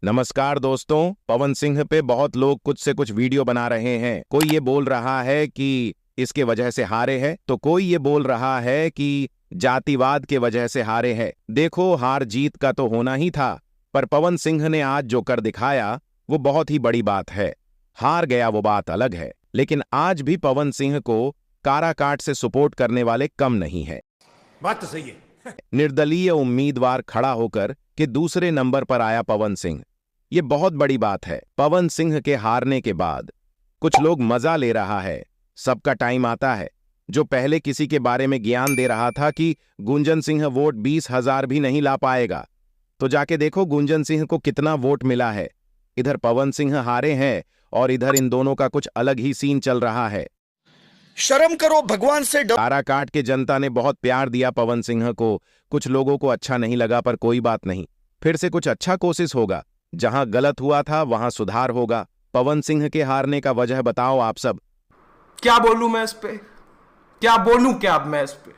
नमस्कार दोस्तों, पवन सिंह पे बहुत लोग कुछ से कुछ वीडियो बना रहे हैं। कोई ये बोल रहा है कि इसके वजह से हारे हैं, तो कोई ये बोल रहा है कि जातिवाद के वजह से हारे हैं। देखो, हार जीत का तो होना ही था, पर पवन सिंह ने आज जो कर दिखाया वो बहुत ही बड़ी बात है। हार गया वो बात अलग है, लेकिन आज भी पवन सिंह को काराकाट से सपोर्ट करने वाले कम नहीं है। बात तो सही है। निर्दलीय उम्मीदवार खड़ा होकर के दूसरे नंबर पर आया पवन सिंह। ये बहुत बड़ी बात है। पवन सिंह के हारने के बाद कुछ लोग मजा ले रहा है। सबका टाइम आता है। जो पहले किसी के बारे में ज्ञान दे रहा था कि गुंजन सिंह वोट 20,000 भी नहीं ला पाएगा, तो जाके देखो गुंजन सिंह को कितना वोट मिला है। इधर पवन सिंह हारे हैं और इधर इन दोनों का कुछ अलग ही सीन चल रहा है। शर्म करो, भगवान से डरो। काराकाट के जनता ने बहुत प्यार दिया पवन सिंह को। कुछ लोगों को अच्छा नहीं लगा, पर कोई बात नहीं, फिर से कुछ अच्छा कोशिश होगा। जहां गलत हुआ था वहां सुधार होगा। पवन सिंह के हारने का वजह बताओ आप सब। क्या बोलूं मैं इस पे, क्या बोलूं क्या अब मैं इस पे।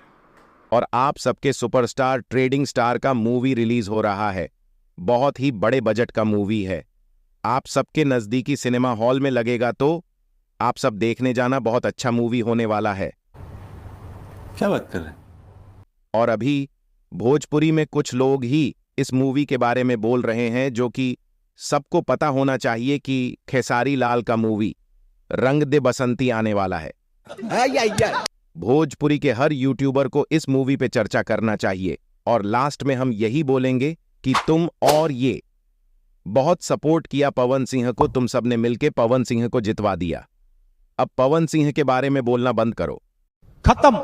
और आप सबके सुपरस्टार ट्रेडिंग स्टार का मूवी रिलीज हो रहा है। बहुत ही बड़े बजट का मूवी है। आप सबके नजदीकी सिनेमा हॉल में लगेगा, तो आप सब देखने जाना। बहुत अच्छा मूवी होने वाला है। क्या बात कर रहे हैं? और अभी भोजपुरी में कुछ लोग ही इस मूवी के बारे में बोल रहे हैं, जो कि सबको पता होना चाहिए कि खेसारी लाल का मूवी रंग दे बसंती आने वाला है। भोजपुरी के हर यूट्यूबर को इस मूवी पे चर्चा करना चाहिए। और लास्ट में हम यही बोलेंगे कि तुम और ये बहुत सपोर्ट किया पवन सिंह को। तुम सबने मिलके पवन सिंह को जितवा दिया। अब पवन सिंह के बारे में बोलना बंद करो। खत्म।